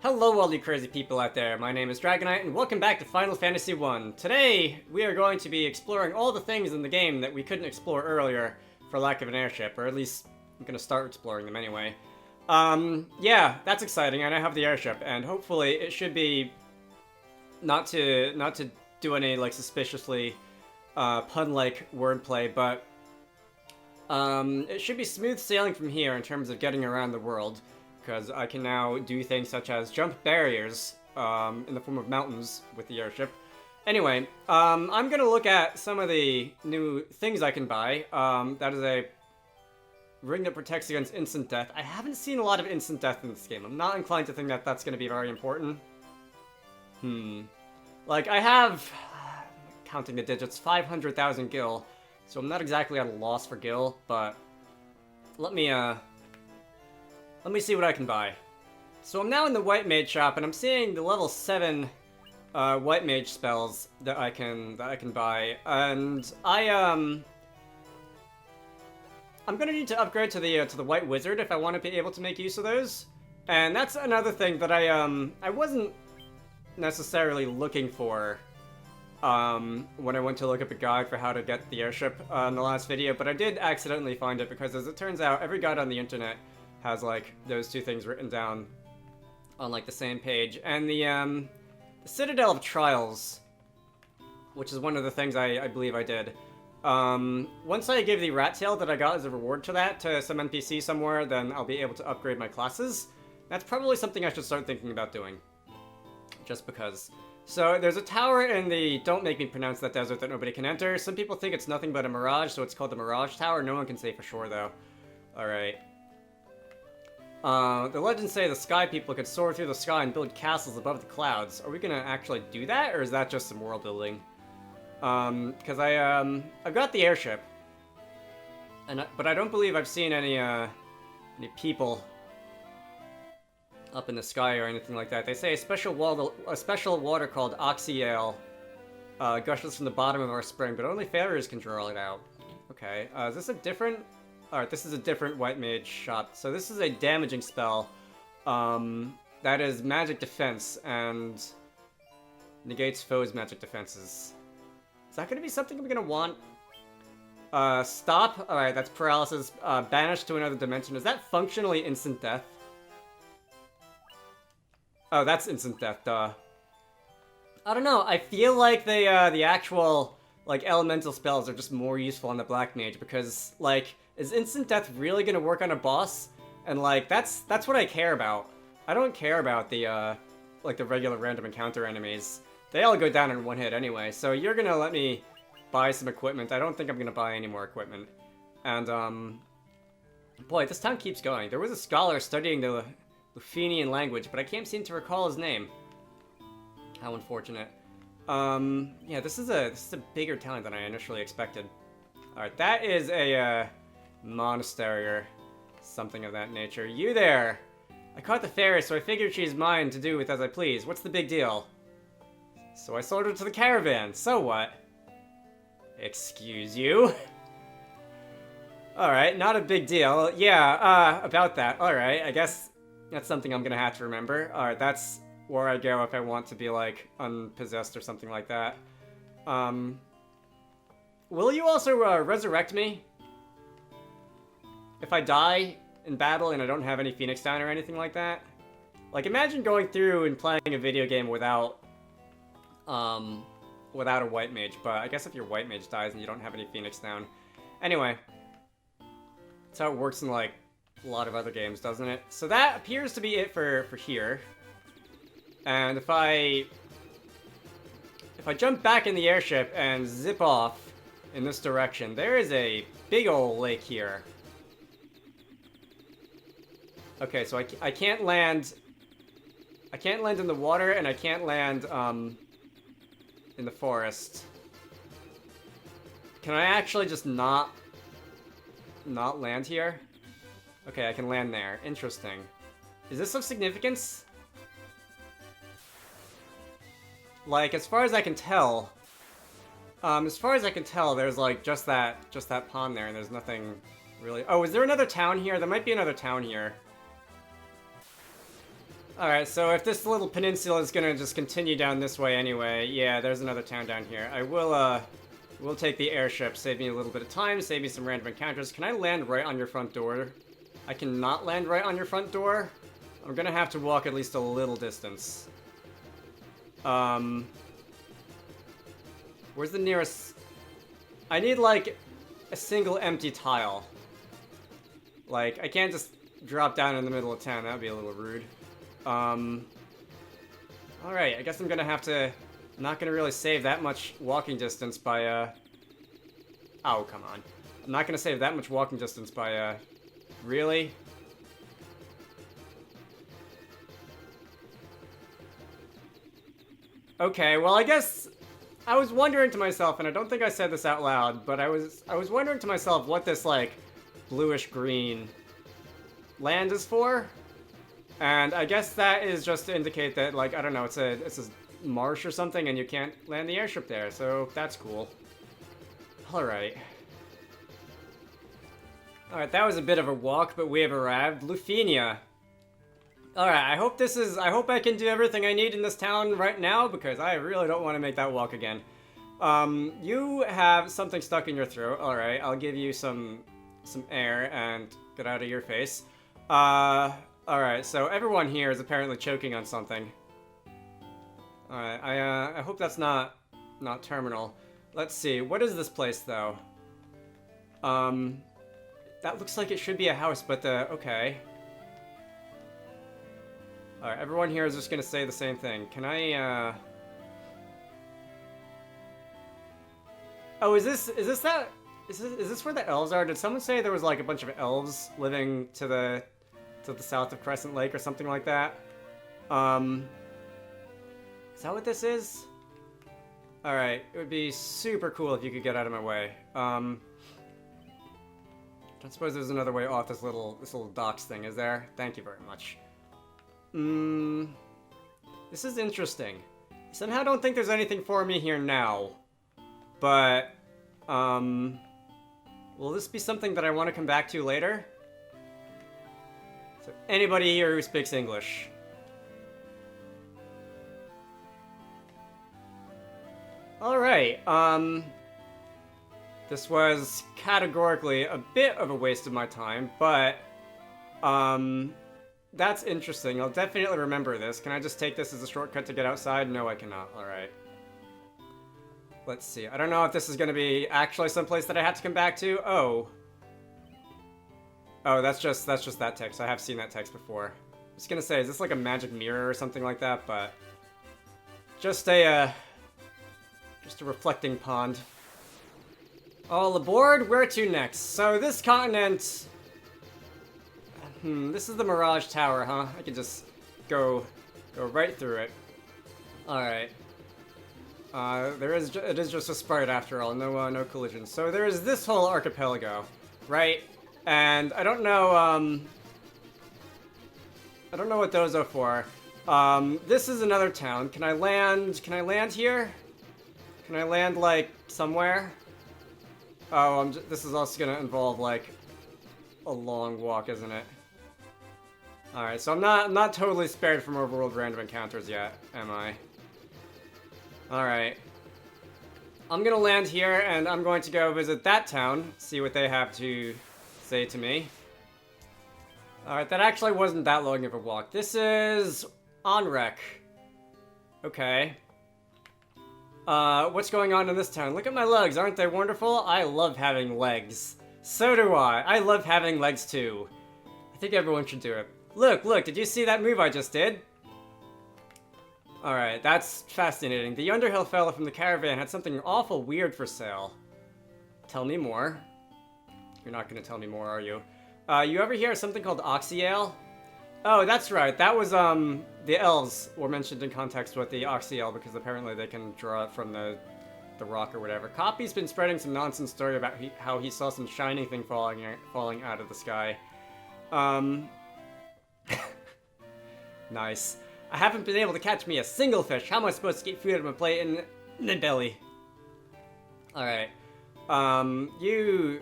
Hello all you crazy people out there, my name is Dragonite and welcome back to Final Fantasy 1. Today, we are going to be exploring all the things in the game that we couldn't explore earlier for lack of an airship, or at least I'm gonna start exploring them anyway. Yeah, that's exciting. I now have the airship, and hopefully it should be not to do any like suspiciously pun-like wordplay, but it should be smooth sailing from here in terms of getting around the world. Because I can now do things such as jump barriers in the form of mountains with the airship. Anyway, I'm going to look at some of the new things I can buy. That is a ring that protects against instant death. I haven't seen a lot of instant death in this game. I'm not inclined to think that that's going to be very important. Like, I have, counting the digits, 500,000 gil. So I'm not exactly at a loss for gil, but let me see what I can buy. So I'm now in the White Mage shop, and I'm seeing the level 7 White Mage spells that I can buy, and I'm gonna need to upgrade to the White Wizard if I want to be able to make use of those. And that's another thing that I wasn't necessarily looking for when I went to look up a guide for how to get the airship in the last video, but I did accidentally find it because, as it turns out, every guide on the internet has like those two things written down on like the same page. And the Citadel of Trials, which is one of the things I believe I did. Once I give the rat tail that I got as a reward to that to some NPC somewhere, then I'll be able to upgrade my classes. That's probably something I should start thinking about doing. Just because. So there's a tower in the Don't Make Me Pronounce That Desert that nobody can enter. Some people think it's nothing but a mirage, so it's called the Mirage Tower. No one can say for sure though. Alright. The legends say the sky people could soar through the sky and build castles above the clouds. Are we gonna actually do that, or is that just some world building? Because I've got the airship, but I don't believe I've seen any people up in the sky or anything like that. They say a special water called Oxyale gushes from the bottom of our spring, but only fairies can draw it out. Okay, is this a different? Alright, this is a different White Mage shop. So this is a damaging spell. That is magic defense and negates foes' magic defenses. Is that gonna be something I'm gonna want? Stop. Alright, that's paralysis. Banished to another dimension. Is that functionally instant death? Oh, that's instant death, duh. I don't know, I feel like the actual, like, elemental spells are just more useful on the Black Mage because, like, is instant death really gonna work on a boss? And like, that's what I care about. I don't care about the, like the regular random encounter enemies. They all go down in one hit anyway, so you're gonna let me buy some equipment. I don't think I'm gonna buy any more equipment. And, boy, this town keeps going. There was a scholar studying the Lufenian language, but I can't seem to recall his name. How unfortunate. Yeah, this is a bigger town than I initially expected. Alright, that is a, monastery or something of that nature. You there! I caught the fairy, so I figured she's mine to do with as I please. What's the big deal? So I sold her to the caravan. So what? Excuse you? Alright, not a big deal. Yeah, about that. Alright, I guess that's something I'm gonna have to remember. Alright, that's where I go if I want to be, like, unpossessed or something like that. Will you also, resurrect me? If I die in battle and I don't have any Phoenix down or anything like that? Like, imagine going through and playing a video game without a White Mage, but I guess if your White Mage dies and you don't have any Phoenix down. Anyway. That's how it works in, like, a lot of other games, doesn't it? So that appears to be it for here. And if I jump back in the airship and zip off in this direction, there is a big old lake here. Okay, so I can't land... I can't land in the water, and I can't land, in the forest. Can I actually just not land here? Okay, I can land there. Interesting. Is this of significance? Like, as far as I can tell... there's, like, just that pond there, and there's nothing really... Oh, is there another town here? There might be another town here. Alright, so if this little peninsula is gonna just continue down this way anyway, yeah, there's another town down here. I will take the airship, save me a little bit of time, save me some random encounters. Can I land right on your front door? I cannot land right on your front door? I'm gonna have to walk at least a little distance. Where's the nearest... I need, like, a single empty tile. Like, I can't just drop down in the middle of town. That would be a little rude. Alright, I guess I'm gonna have to... I'm not gonna really save that much walking distance by, Oh, come on. I'm not gonna save that much walking distance by, Really? Okay, well, I guess... I was wondering to myself, and I don't think I said this out loud, but I was wondering to myself what this, like, bluish-green land is for. And I guess that is just to indicate that, like, I don't know, it's a marsh or something, and you can't land the airship there, so that's cool. Alright. Alright, that was a bit of a walk, but we have arrived. Lufenia. Alright, I hope I can do everything I need in this town right now, because I really don't want to make that walk again. You have something stuck in your throat. Alright, I'll give you some air and get out of your face. Alright, so everyone here is apparently choking on something. Alright, I hope that's not terminal. Let's see, what is this place, though? That looks like it should be a house, but okay. Alright, everyone here is just gonna say the same thing. Can I, Oh, is this where the elves are? Did someone say there was, like, a bunch of elves living to the south of Crescent Lake or something like that? Is that what this is? Alright, it would be super cool if you could get out of my way. I don't suppose there's another way off this little docks thing, is there? Thank you very much. This is interesting. Somehow don't think there's anything for me here now. But, will this be something that I want to come back to later? So, anybody here who speaks English? Alright, this was categorically a bit of a waste of my time, but, that's interesting. I'll definitely remember this. Can I just take this as a shortcut to get outside? No, I cannot. Alright. Let's see. I don't know if this is going to be actually someplace that I have to come back to. Oh. Oh, that's just that text. I have seen that text before. I was going to say, is this like a magic mirror or something like that? But just a reflecting pond. All aboard. Where to next? So this continent... this is the Mirage Tower, huh? I can just go right through it. Alright. It is just a sprite after all, no collision. So there is this whole archipelago, right? And I don't know what those are for. This is another town. Can I land here? Can I land, like, somewhere? Oh, this is also gonna involve, like, a long walk, isn't it? Alright, so I'm not totally spared from overworld random encounters yet, am I? Alright. I'm gonna land here, and I'm going to go visit that town, see what they have to say to me. Alright, that actually wasn't that long of a walk. This is... Onrek. Okay. What's going on in this town? Look at my legs, aren't they wonderful? I love having legs. So do I. I love having legs too. I think everyone should do it. Look, did you see that move I just did? Alright, that's fascinating. The Underhill fella from the caravan had something awful weird for sale. Tell me more. You're not gonna tell me more, are you? You ever hear of something called Oxyale? Oh, that's right. That was, the elves were mentioned in context with the Oxyale because apparently they can draw it from the rock or whatever. Copy's been spreading some nonsense story about how he saw some shining thing falling out of the sky. Nice. I haven't been able to catch me a single fish. How am I supposed to get food on my plate in the belly? Alright. You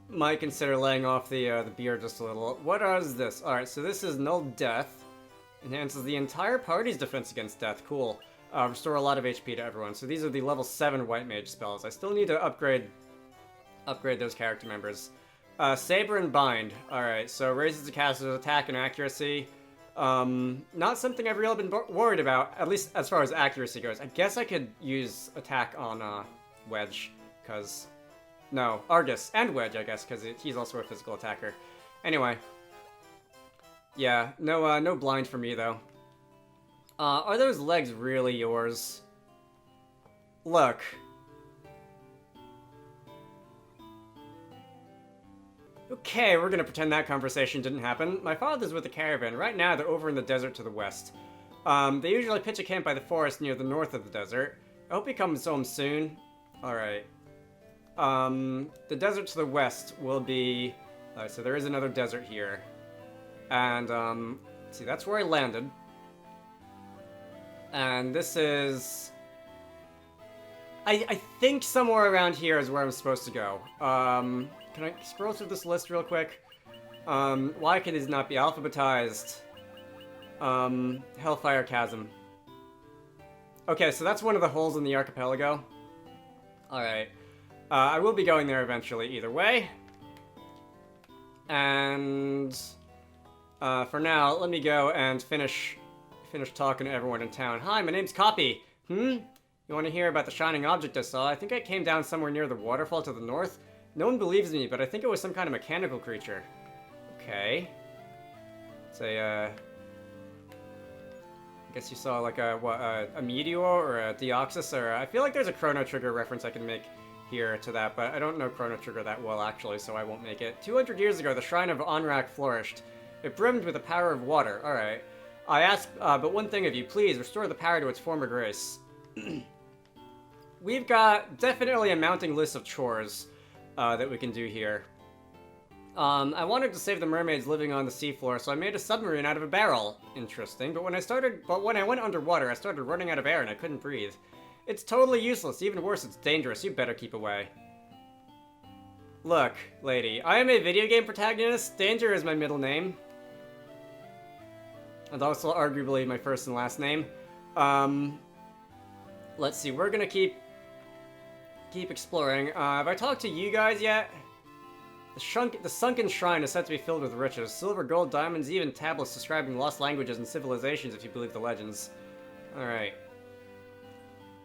might consider laying off the beer just a little. What is this? Alright, so this is Null Death. Enhances the entire party's defense against death. Cool. Restore a lot of HP to everyone. So these are the level 7 white mage spells. I still need to upgrade those character members. Saber and Bind. Alright, so raises the caster's attack and accuracy. Not something I've really been worried about, at least as far as accuracy goes. I guess I could use attack on Wedge, because... No, Argus and Wedge, I guess, because he's also a physical attacker. Anyway. Yeah, no blind for me, though. Are those legs really yours? Look. Okay, we're gonna pretend that conversation didn't happen. My father's with the caravan. Right now, they're over in the desert to the west. They usually pitch a camp by the forest near the north of the desert. I hope he comes home soon. Alright. The desert to the west will be... so there is another desert here. And, see, that's where I landed. And this is... I think somewhere around here is where I'm supposed to go. Can I scroll through this list real quick? Why can these not be alphabetized? Hellfire Chasm. Okay, so that's one of the holes in the archipelago. Alright. I will be going there eventually either way. And... for now, let me go and finish talking to everyone in town. Hi, my name's Copy. You want to hear about the shining object I saw? I think I came down somewhere near the waterfall to the north. No one believes me, but I think it was some kind of mechanical creature. Okay. It's I guess you saw like a meteor or a Deoxys, or I feel like there's a Chrono Trigger reference I can make here to that, but I don't know Chrono Trigger that well actually, so I won't make it. 200 years ago, the shrine of Onrak flourished. It brimmed with the power of water. Alright. I ask, but one thing of you, please restore the power to its former grace. We've got definitely a mounting list of chores that we can do here. I wanted to save the mermaids living on the seafloor, so I made a submarine out of a barrel. Interesting, but when I went underwater, I started running out of air and I couldn't breathe. It's totally useless. Even worse, it's dangerous. You better keep away. Look, lady, I am a video game protagonist. Danger is my middle name. And also arguably my first and last name. Let's see, we're gonna keep exploring. Have I talked to you guys yet? The sunken shrine is said to be filled with riches. Silver, gold, diamonds, even tablets describing lost languages and civilizations if you believe the legends. Alright.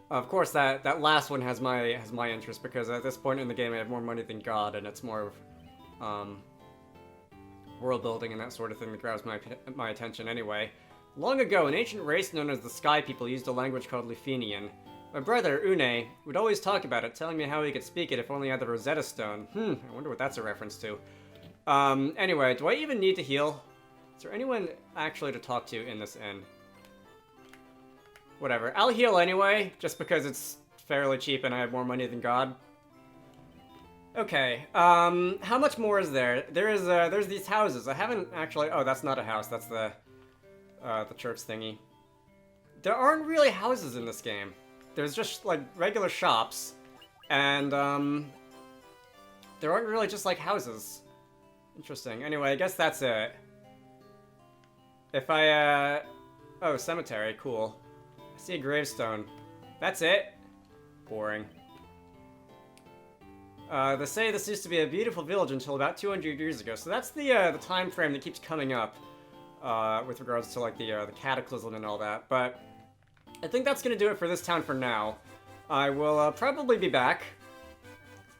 Of course, that last one has my interest, because at this point in the game I have more money than God, and it's more of, world building and that sort of thing that grabs my attention anyway. Long ago, an ancient race known as the Sky People used a language called Lufenian. My brother, Une, would always talk about it, telling me how he could speak it if only he had the Rosetta Stone. I wonder what that's a reference to. Anyway, do I even need to heal? Is there anyone actually to talk to in this inn? Whatever. I'll heal anyway, just because it's fairly cheap and I have more money than God. Okay, how much more is there? There's these houses. I haven't actually... Oh, that's not a house. That's the church thingy. There aren't really houses in this game. There's just, like, regular shops. And, there aren't really just, like, houses. Interesting. Anyway, I guess that's it. If I, Oh, cemetery. Cool. I see a gravestone. That's it? Boring. They say this used to be a beautiful village until about 200 years ago, so that's the time frame that keeps coming up, with regards to, like, the cataclysm and all that, but I think that's gonna do it for this town for now. I will, probably be back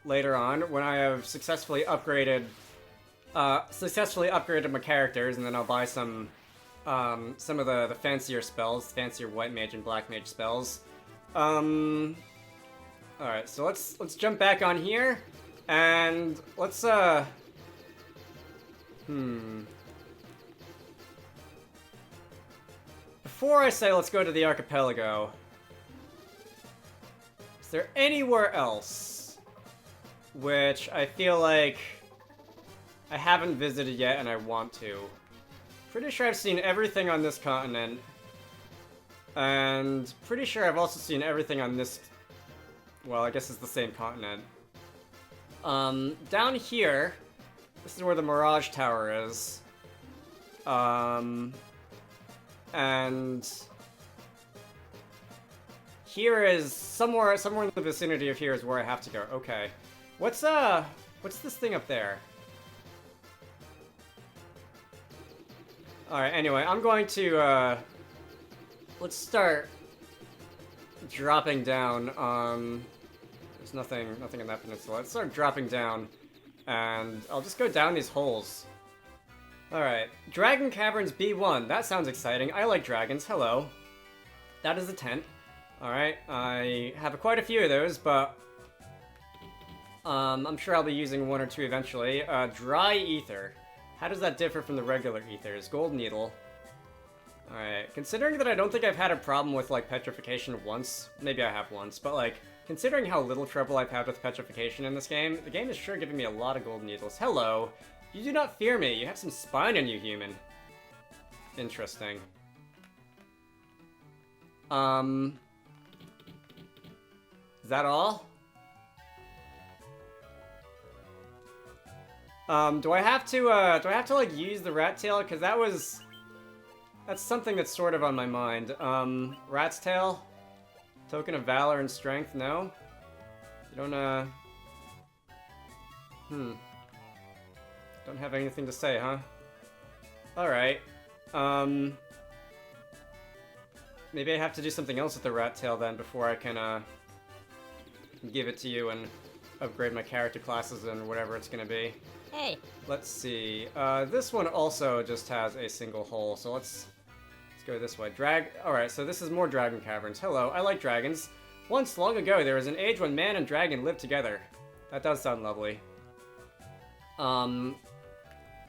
later on when I have successfully upgraded my characters, and then I'll buy some of the fancier spells, fancier white mage and black mage spells. Alright, so let's jump back on here, and let's, Before I say let's go to the archipelago, is there anywhere else which I feel like I haven't visited yet and I want to? Pretty sure I've seen everything on this continent, and pretty sure I've also seen everything on this... Well, I guess it's the same continent. Down here, this is where the Mirage Tower is. And here is somewhere in the vicinity of here is where I have to go. Okay. What's this thing up there? Alright, anyway, I'm going to, let's start dropping down. There's nothing in that peninsula. Let's start dropping down, and I'll just go down these holes. Alright, Dragon Caverns B1. That sounds exciting. I like dragons. Hello. That is a tent. Alright, I have quite a few of those, but I'm sure I'll be using one or two eventually. Dry ether. How does that differ from the regular ethers? Gold needle. Alright, considering that I don't think I've had a problem with, like, petrification once, maybe I have once, but, like, considering how little trouble I've had with petrification in this game, the game is sure giving me a lot of gold needles. Hello! You do not fear me, you have some spine on you, human. Interesting. Is that all? Do I have to, like, use the rat tail? Because that's something that's sort of on my mind. Rat's tail? Token of valor and strength? No? You don't, don't have anything to say, huh? Alright. Maybe I have to do something else with the rat tail then before I can, give it to you and upgrade my character classes and whatever it's gonna be. Hey. Let's see. This one also just has a single hole, so let's go this way. Alright, so this is more dragon caverns. Hello, I like dragons. Once, long ago, there was an age when man and dragon lived together. That does sound lovely.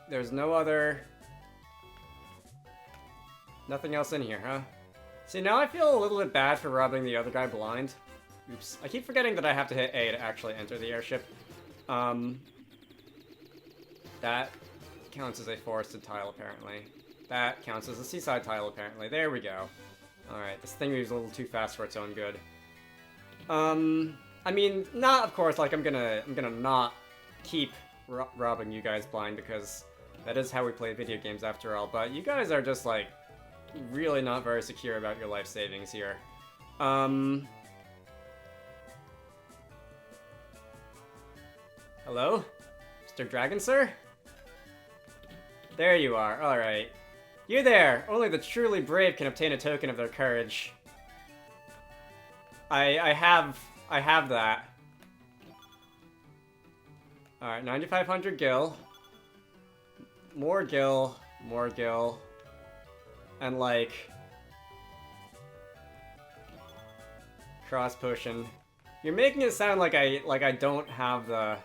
There's no other... Nothing else in here, huh? See, now I feel a little bit bad for robbing the other guy blind. Oops. I keep forgetting that I have to hit A to actually enter the airship. That counts as a forested tile, apparently. That counts as a seaside tile, apparently. There we go. Alright, this thing moves a little too fast for its own good. I mean, not, of course, like, I'm gonna not keep robbing you guys blind, because that is how we play video games after all, but you guys are just, like, really not very secure about your life savings here. Hello? Mr. Dragon, sir? There you are, alright. You there! Only the truly brave can obtain a token of their courage. I have that. Alright, 9,500 gil. More gil. More gil. And, like... cross potion. You're making it sound like I don't have the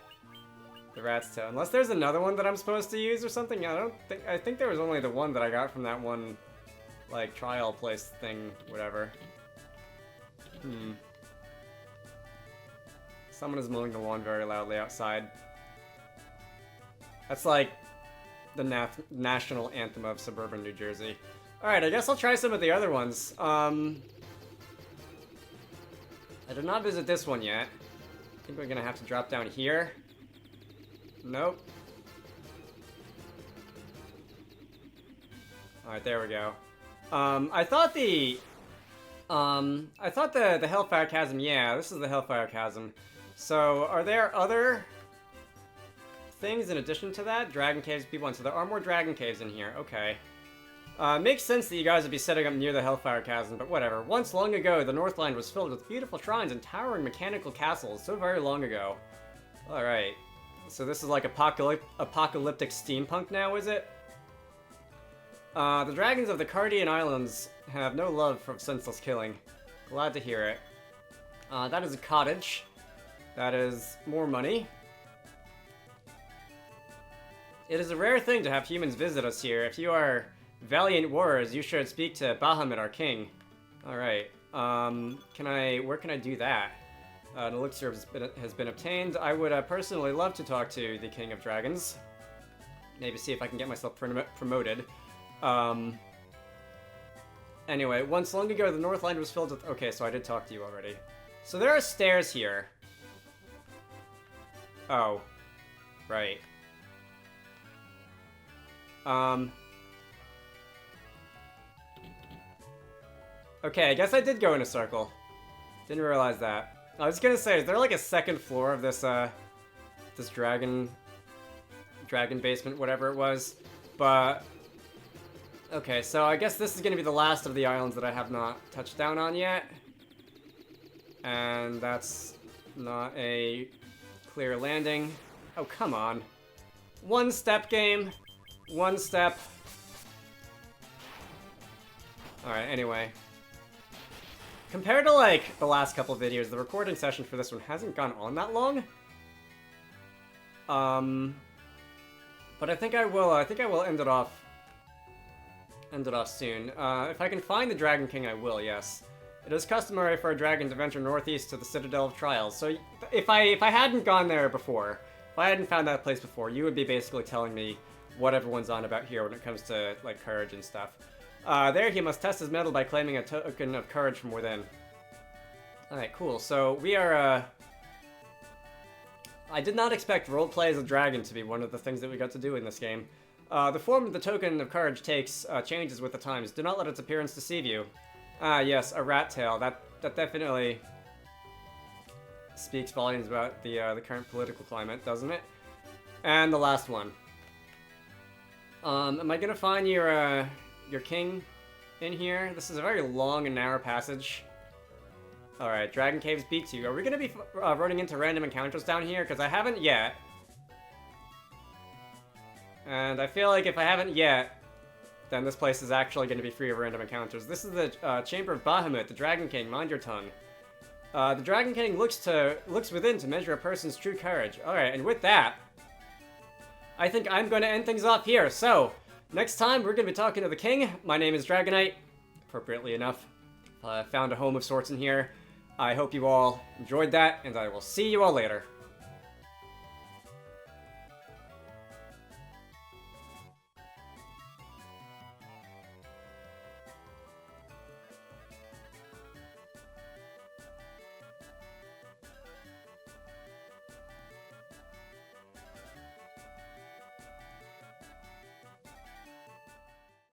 rat's tail. Unless there's another one that I'm supposed to use or something. I think there was only the one that I got from that one, like, trial place thing, whatever. Someone is mowing the lawn very loudly outside. That's like the national anthem of suburban New Jersey. Alright, I guess I'll try some of the other ones. I did not visit this one yet. I think we're gonna have to drop down here. Nope. Alright, there we go. I thought the Hellfire Chasm, yeah, this is the Hellfire Chasm. So, are there other things in addition to that? Dragon Caves B1, so there are more Dragon Caves in here, okay. Makes sense that you guys would be setting up near the Hellfire Chasm, but whatever. Once long ago, the Northland was filled with beautiful shrines and towering mechanical castles, so very long ago. Alright. So this is like apocalyptic steampunk now, is it? The dragons of the Cardian Islands have no love for senseless killing. Glad to hear it. That is a cottage. That is more money. It is a rare thing to have humans visit us here. If you are valiant warriors, you should speak to Bahamut, our king. Alright. Where can I do that? An elixir has been obtained. I would personally love to talk to the King of Dragons. Maybe see if I can get myself promoted. Anyway, once long ago, the Northland was filled with... Okay, so I did talk to you already. So there are stairs here. Oh. Right. Okay, I guess I did go in a circle. Didn't realize that. I was gonna say, is there like a second floor of this, this dragon basement, whatever it was? But, okay, so I guess this is gonna be the last of the islands that I have not touched down on yet. And that's not a clear landing. Oh, come on. One step, game. One step. Alright, anyway. Compared to, like, the last couple videos, the recording session for this one hasn't gone on that long. But I think I will end it off soon. If I can find the Dragon King, I will, yes. It is customary for a dragon to venture northeast to the Citadel of Trials. So if I hadn't gone there before, if I hadn't found that place before, you would be basically telling me what everyone's on about here when it comes to, like, courage and stuff. There he must test his mettle by claiming a token of courage from within. Alright, cool. So we are, I did not expect roleplay as a dragon to be one of the things that we got to do in this game. The form the token of courage takes changes with the times. Do not let its appearance deceive you. Ah, yes, a rat tail. That definitely speaks volumes about the current political climate, doesn't it? And the last one. Am I gonna find your king in here? This is a very long and narrow passage. Alright, Dragon Caves B2. Are we gonna be running into random encounters down here? Because I haven't yet. And I feel like if I haven't yet, then this place is actually going to be free of random encounters. This is the Chamber of Bahamut, the Dragon King. Mind your tongue. The Dragon King looks within to measure a person's true courage. Alright, and with that, I think I'm going to end things off here. So, next time we're going to be talking to the king. My name is Dragonite, appropriately enough. I found a home of sorts in here. I hope you all enjoyed that, and I will see you all later.